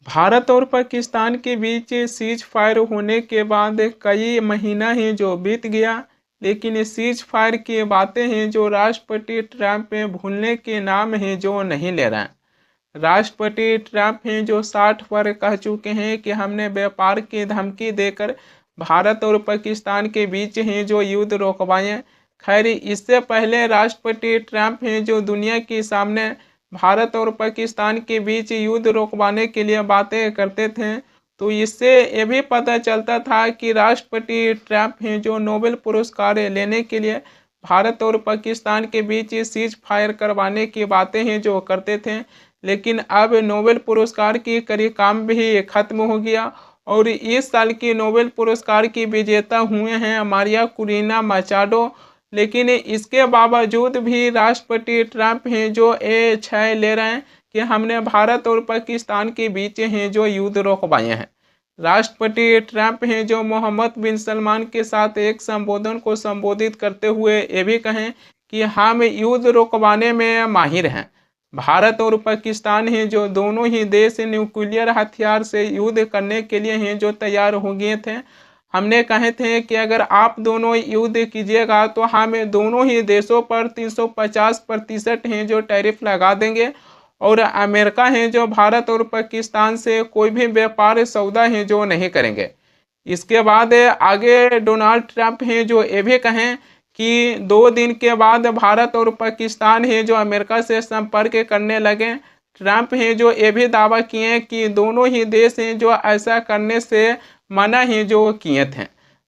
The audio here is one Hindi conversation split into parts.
भारत और पाकिस्तान के बीच सीज फायर होने के बाद कई महीना ही जो बीत गया, लेकिन सीज फायर की बातें हैं जो राष्ट्रपति ट्रंप भूलने के नाम हैं जो नहीं ले रहे हैं। राष्ट्रपति ट्रंप हैं जो 60 पर कह चुके हैं कि हमने व्यापार की धमकी देकर भारत और पाकिस्तान के बीच हैं जो युद्ध रोकवाए। खैर, इससे पहले राष्ट्रपति ट्रंप हैं जो दुनिया के सामने भारत और पाकिस्तान के बीच युद्ध रोकवाने के लिए बातें करते थे। तो इससे ये भी पता चलता था कि राष्ट्रपति ट्रंप हैं जो नोबेल पुरस्कार लेने के लिए भारत और पाकिस्तान के बीच सीज फायर करवाने की बातें हैं जो करते थे। लेकिन अब नोबेल पुरस्कार की करीब काम भी खत्म हो गया और इस साल की नोबेल पुरस्कार की विजेता हुए हैं मारिया कुरीना मचाडो। लेकिन इसके बावजूद भी राष्ट्रपति ट्रंप हैं जो ये छय ले रहे हैं कि हमने भारत और पाकिस्तान के बीच हैं जो युद्ध रोकवाए हैं। राष्ट्रपति ट्रंप हैं जो मोहम्मद बिन सलमान के साथ एक संबोधन को संबोधित करते हुए ये भी कहें कि हम युद्ध रोकवाने में माहिर हैं। भारत और पाकिस्तान हैं जो दोनों ही देश न्यूक्लियर हथियार से युद्ध करने के लिए हैं जो तैयार हो गए थे। हमने कहे थे कि अगर आप दोनों युद्ध कीजिएगा तो हम दोनों ही देशों पर 350% हैं जो टैरिफ लगा देंगे और अमेरिका हैं जो भारत और पाकिस्तान से कोई भी व्यापार सौदा है जो नहीं करेंगे। इसके बाद आगे डोनाल्ड ट्रंप हैं जो ये भी कहें कि 2 दिन के बाद भारत और पाकिस्तान है जो अमेरिका से संपर्क करने लगे। ट्रंप हैं जो ये भी दावा किए कि दोनों ही देश हैं जो ऐसा करने से मना ही जो किए थे।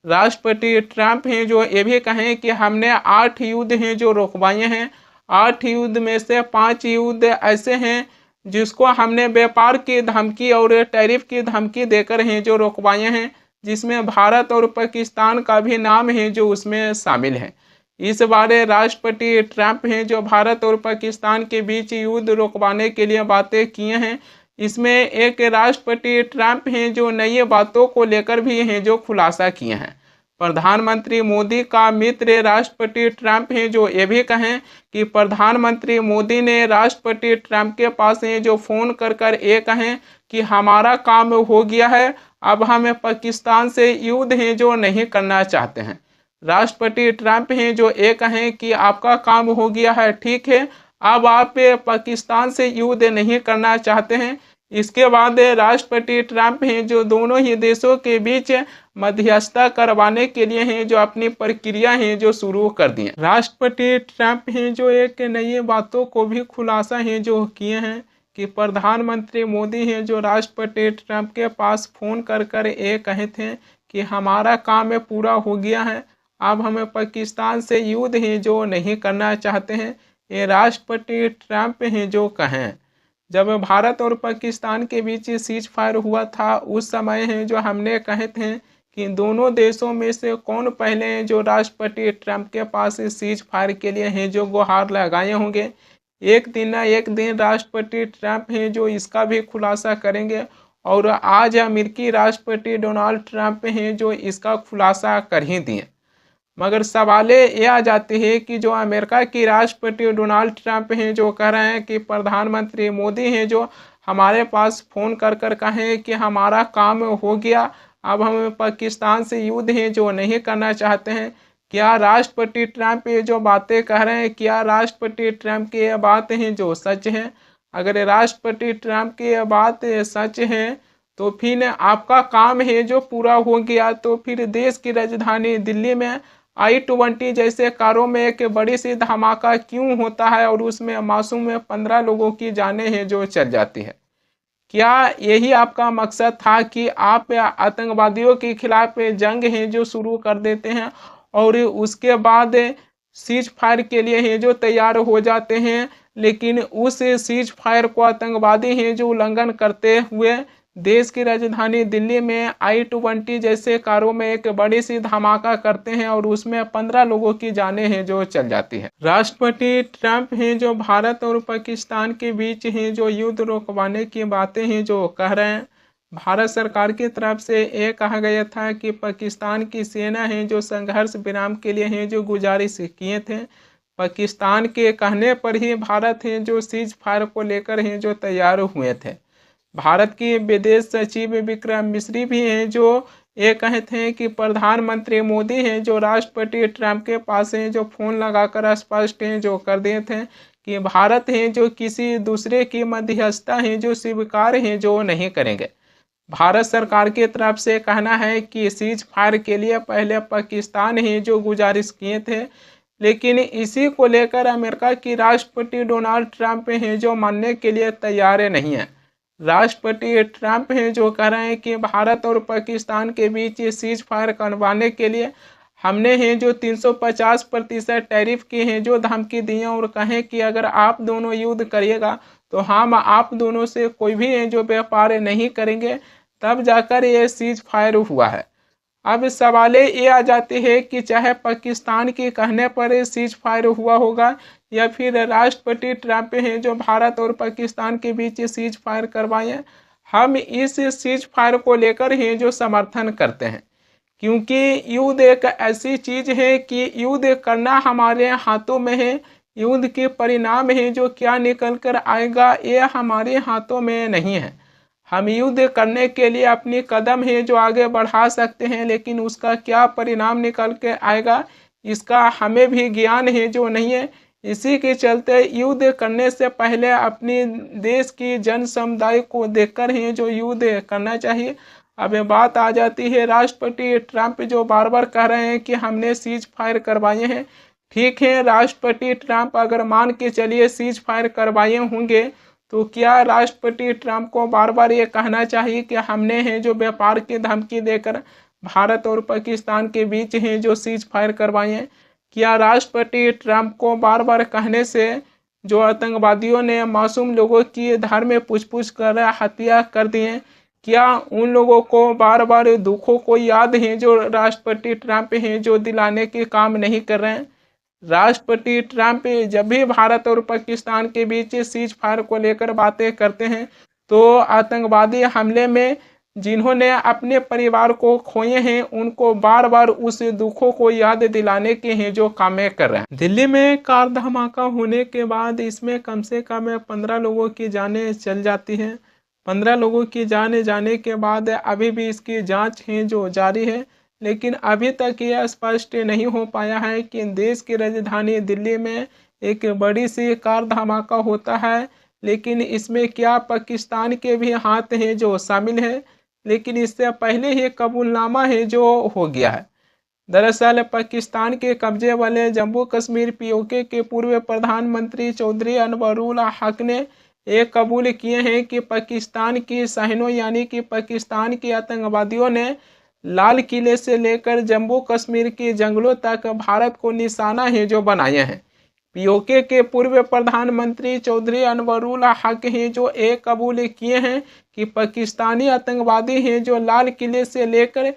राष्ट्रपति ट्रंप हैं जो ये भी कहें कि हमने 8 युद्ध हैं जो रोकवाए हैं। 8 युद्ध में से 5 युद्ध ऐसे हैं जिसको हमने व्यापार की धमकी और टैरिफ की धमकी देकर हैं जो रोकवाए हैं, जिसमें भारत और पाकिस्तान का भी नाम है जो उसमें शामिल है। इस बारे राष्ट्रपति ट्रंप हैं जो भारत और पाकिस्तान के बीच युद्ध रोकवाने के लिए बातें किए हैं। इसमें एक राष्ट्रपति ट्रंप हैं जो नई बातों को लेकर भी हैं जो खुलासा किए हैं। प्रधानमंत्री मोदी का मित्र राष्ट्रपति ट्रंप हैं जो ये भी कहें कि प्रधानमंत्री मोदी ने राष्ट्रपति ट्रंप के पास हैं जो फ़ोन कर ये कहें कि हमारा काम हो गया है, अब हम पाकिस्तान से युद्ध हैं जो नहीं करना चाहते हैं। राष्ट्रपति ट्रंप हैं जो ये कहें कि आपका काम हो गया है, ठीक है, अब आप पाकिस्तान से युद्ध नहीं करना चाहते हैं। इसके बाद राष्ट्रपति ट्रंप हैं जो दोनों ही देशों के बीच मध्यस्थता करवाने के लिए हैं जो अपनी प्रक्रिया हैं जो शुरू कर दिए। राष्ट्रपति ट्रंप हैं जो एक नई बातों को भी खुलासा हैं जो किए हैं कि प्रधानमंत्री मोदी हैं जो राष्ट्रपति ट्रंप के पास फ़ोन कर ये कहे थे कि हमारा काम पूरा हो गया है, अब हमें पाकिस्तान से युद्ध हैं जो नहीं करना चाहते हैं। ये राष्ट्रपति ट्रंप हैं जो कहें। जब भारत और पाकिस्तान के बीच सीज फायर हुआ था उस समय है जो हमने कहे थे कि दोनों देशों में से कौन पहले हैं जो राष्ट्रपति ट्रंप के पास सीज फायर के लिए हैं जो गुहार लगाए होंगे। एक दिन ना एक दिन राष्ट्रपति ट्रंप हैं जो इसका भी खुलासा करेंगे और आज अमेरिकी राष्ट्रपति डोनाल्ड ट्रंप हैं जो इसका खुलासा कर ही दिए। मगर सवाल ये आ जाते हैं कि जो अमेरिका की राष्ट्रपति डोनाल्ड ट्रंप हैं जो कह रहे हैं कि प्रधानमंत्री मोदी हैं जो हमारे पास फ़ोन कर कहें कि हमारा काम हो गया, अब हम पाकिस्तान से युद्ध हैं जो नहीं करना चाहते हैं। क्या राष्ट्रपति ट्रंप ये जो बातें कह रहे हैं, क्या राष्ट्रपति ट्रंप की ये बात हैं जो सच हैं? अगर राष्ट्रपति ट्रंप की ये बात सच है तो फिर आपका काम है जो पूरा हो गया, तो फिर देश की राजधानी दिल्ली में i-20 जैसे कारों में एक बड़ी सी धमाका क्यों होता है और उसमें मासूम 15 लोगों की जानें हैं जो चल जाती है? क्या यही आपका मकसद था कि आप आतंकवादियों के खिलाफ जंग है जो शुरू कर देते हैं और उसके बाद सीज फायर के लिए हैं जो तैयार हो जाते हैं, लेकिन उस सीज फायर को आतंकवादी हैं जो उल्लंघन करते हुए देश की राजधानी दिल्ली में i-20 जैसे कारों में एक बड़ी सी धमाका करते हैं और उसमें 15 लोगों की जानें हैं जो चल जाती है। राष्ट्रपति ट्रंप हैं जो भारत और पाकिस्तान के बीच हैं जो युद्ध रोकवाने की बातें हैं जो कह रहे हैं। भारत सरकार की तरफ से ये कहा गया था कि पाकिस्तान की सेना है जो संघर्ष विराम के लिए हैं जो गुजारिश किए थे। पाकिस्तान के कहने पर ही भारत है जो सीज फायर को लेकर हैं जो तैयार हुए थे। भारत की विदेश सचिव विक्रम मिस्री भी हैं जो ये कहते हैं कि प्रधानमंत्री मोदी हैं जो राष्ट्रपति ट्रंप के पास हैं जो फ़ोन लगाकर स्पष्ट हैं जो कर दिए थे कि भारत है जो किसी दूसरे की मध्यस्थता है जो स्वीकार है जो नहीं करेंगे। भारत सरकार की तरफ से कहना है कि सीज फायर के लिए पहले पाकिस्तान ही जो गुजारिश किए थे, लेकिन इसी को लेकर अमेरिका की राष्ट्रपति डोनाल्ड ट्रंप हैं जो मानने के लिए तैयार नहीं है। राष्ट्रपति ट्रंप हैं जो कह रहे हैं कि भारत और पाकिस्तान के बीच सीज फायर करवाने के लिए हमने हैं जो 350% टैरिफ की हैं जो धमकी दी और कहें कि अगर आप दोनों युद्ध करिएगा तो हम आप दोनों से कोई भी हैं जो व्यापार नहीं करेंगे, तब जाकर ये सीज फायर हुआ है। अब सवाल ये आ जाते हैं कि चाहे पाकिस्तान के कहने पर सीज फायर हुआ होगा या फिर राष्ट्रपति ट्रंप हैं जो भारत और पाकिस्तान के बीच सीज फायर करवाएं, हम इस सीज फायर को लेकर ही जो समर्थन करते हैं, क्योंकि युद्ध एक ऐसी चीज है कि युद्ध करना हमारे हाथों में है। युद्ध के परिणाम है जो क्या निकल कर आएगा ये हमारे हाथों में नहीं है। हम युद्ध करने के लिए अपनी कदम है जो आगे बढ़ा सकते हैं, लेकिन उसका क्या परिणाम निकल के आएगा इसका हमें भी ज्ञान है जो नहीं है। इसी के चलते युद्ध करने से पहले अपनी देश की जन समुदाय को देखकर ही जो युद्ध करना चाहिए। अब बात आ जाती है राष्ट्रपति ट्रंप जो बार बार कह रहे हैं कि हमने सीज फायर करवाए हैं। ठीक है, राष्ट्रपति ट्रंप अगर मान के चलिए सीज फायर करवाए होंगे तो क्या राष्ट्रपति ट्रंप को बार बार ये कहना चाहिए कि हमने हैं जो व्यापार की धमकी देकर भारत और पाकिस्तान के बीच हैं जो सीज फायर करवाए हैं? क्या राष्ट्रपति ट्रंप को बार बार कहने से जो आतंकवादियों ने मासूम लोगों की धर में पूछ कर हत्या कर दिए, क्या उन लोगों को बार बार दुखों को याद है जो राष्ट्रपति ट्रंप हैं जो दिलाने के काम नहीं कर रहे हैं? राष्ट्रपति ट्रंप जब भी भारत और पाकिस्तान के बीच सीज फायर को लेकर बातें करते हैं तो आतंकवादी हमले में जिन्होंने अपने परिवार को खोए हैं उनको बार बार उस दुखों को याद दिलाने के हैं जो कामें कर रहे हैं। दिल्ली में कार धमाका होने के बाद इसमें कम से कम 15 लोगों की जानें चल जाती हैं। 15 लोगों की जाने जाने के बाद अभी भी इसकी जांच है जो जारी है, लेकिन अभी तक यह स्पष्ट नहीं हो पाया है कि देश की राजधानी दिल्ली में एक बड़ी सी कार धमाका होता है, लेकिन इसमें क्या पाकिस्तान के भी हाथ हैं जो शामिल है, लेकिन इससे पहले ही कबूलनामा है जो हो गया है। दरअसल पाकिस्तान के कब्जे वाले जम्मू कश्मीर पीओके के पूर्व प्रधानमंत्री चौधरी अनवरुल हक ने एक कबूल किए हैं कि पाकिस्तान की शाहीनों यानी कि पाकिस्तान के आतंकवादियों ने लाल किले से लेकर जम्मू कश्मीर के जंगलों तक भारत को निशाना है जो बनाए हैं। पीओके के पूर्व प्रधानमंत्री चौधरी अनवरुल हक हैं जो एक कबूल किए हैं कि पाकिस्तानी आतंकवादी हैं जो लाल किले से लेकर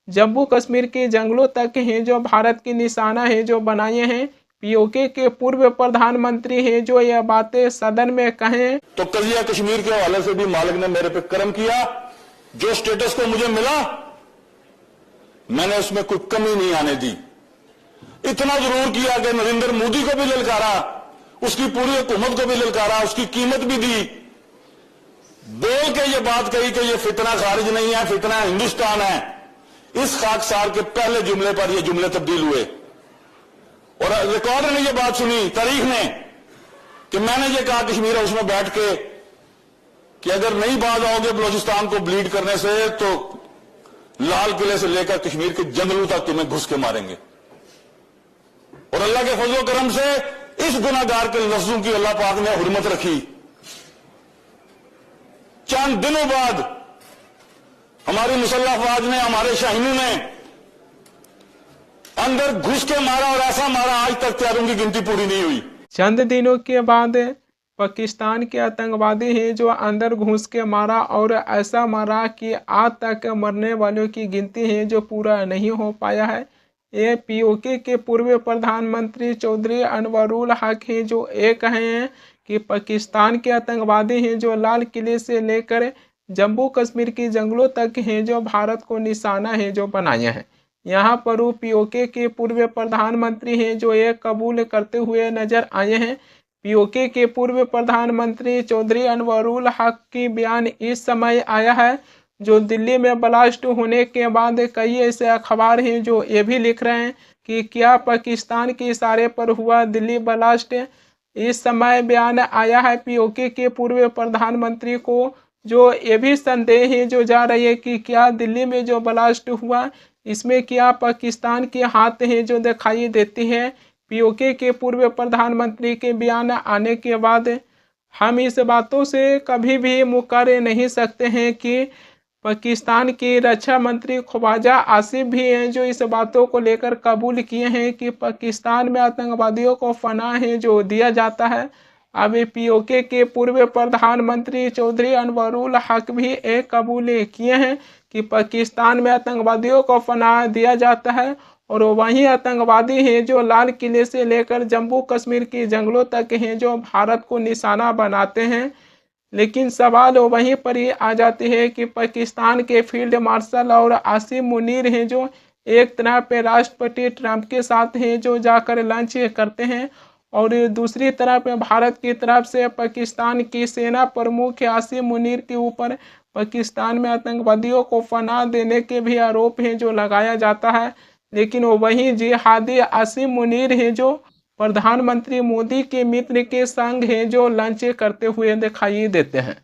जम्मू कश्मीर के जंगलों तक हैं जो भारत की निशाना है जो बनाए हैं। पीओके के पूर्व प्रधानमंत्री हैं जो यह बातें सदन में कहें तो कलिया कश्मीर के हवाले से भी मालिक ने मेरे पे कर्म किया। जो स्टेटस को मुझे मिला मैंने उसमें कोई कमी नहीं आने दी। इतना जरूर किया कि नरेंद्र मोदी को भी ललकारा, उसकी पूरी हुकूमत को भी ललकारा, उसकी कीमत भी दी, बोल के ये बात कही कि ये फितना खारिज नहीं है, फितना हिंदुस्तान है। इस खाकसार के पहले जुमले पर ये जुमले तब्दील हुए और रिकॉर्ड ने ये बात सुनी, तारीख ने, कि मैंने ये कहा कश्मीर हाउस में बैठ के कि अगर नहीं बाज आओगे बलूचिस्तान को ब्लीड करने से तो लाल किले से लेकर कश्मीर के जंगलों तक तुम्हें घुस के मारेंगे। और अल्लाह के फजल करम से इस गुनाहगार के लफ्जों की अल्लाह पाक ने हुर्मत रखी। चंद दिनों बाद हमारी मुसल्लह अफवाज ने, हमारे शाहीनों ने अंदर घुस के मारा और ऐसा मारा आज तक त्यारों की गिनती पूरी नहीं हुई। चंद दिनों के बाद पाकिस्तान के आतंकवादी हैं जो अंदर घुस के मारा और ऐसा मारा कि आज तक मरने वालों की गिनती है जो पूरा नहीं हो पाया है। ये पीओके के पूर्व प्रधानमंत्री चौधरी अनवरुल हक हैं जो ये कहे हैं कि पाकिस्तान के आतंकवादी हैं जो लाल किले से लेकर जम्मू कश्मीर के जंगलों तक हैं जो भारत को निशाना है जो बनाए हैं। यहाँ पर वो पीओके के पूर्व प्रधानमंत्री हैं जो ये कबूल करते हुए नजर आए हैं। पीओके के पूर्व प्रधानमंत्री चौधरी अनवरुल हक की बयान इस समय आया है जो दिल्ली में ब्लास्ट होने के बाद कई ऐसे अखबार हैं जो ये भी लिख रहे हैं कि क्या पाकिस्तान के इशारे पर हुआ दिल्ली ब्लास्ट। इस समय बयान आया है पीओके के पूर्व प्रधानमंत्री को, जो ये भी संदेह है जो जा रही है कि क्या दिल्ली में जो ब्लास्ट हुआ इसमें क्या पाकिस्तान के हाथ है जो दिखाई देती है। पीओके के पूर्व प्रधानमंत्री के बयान आने के बाद हम इस बातों से कभी भी मुकर नहीं सकते हैं कि पाकिस्तान के रक्षा मंत्री ख्वाजा आसिफ भी हैं जो इस बातों को लेकर कबूल किए हैं कि पाकिस्तान में आतंकवादियों को पनाह है जो दिया जाता है। अब पीओके के पूर्व प्रधानमंत्री चौधरी अनवरुल हक भी एक कबूल किए हैं कि पाकिस्तान में आतंकवादियों को पनाह दिया जाता है और वहीं आतंकवादी हैं जो लाल किले से लेकर जम्मू कश्मीर के जंगलों तक हैं जो भारत को निशाना बनाते हैं। लेकिन सवाल वहीं पर ही आ जाती है कि पाकिस्तान के फील्ड मार्शल और आसिम मुनीर हैं जो एक तरफ पे राष्ट्रपति ट्रंप के साथ हैं जो जाकर लंच करते हैं और दूसरी तरफ भारत की तरफ से पाकिस्तान की सेना प्रमुख आसिम मुनीर के ऊपर पाकिस्तान में आतंकवादियों को पनाह देने के भी आरोप हैं जो लगाया जाता है। लेकिन वहीं जिहादी आसिम मुनीर हैं जो प्रधानमंत्री मोदी के मित्र के संग हैं जो लंच करते हुए दिखाई देते हैं।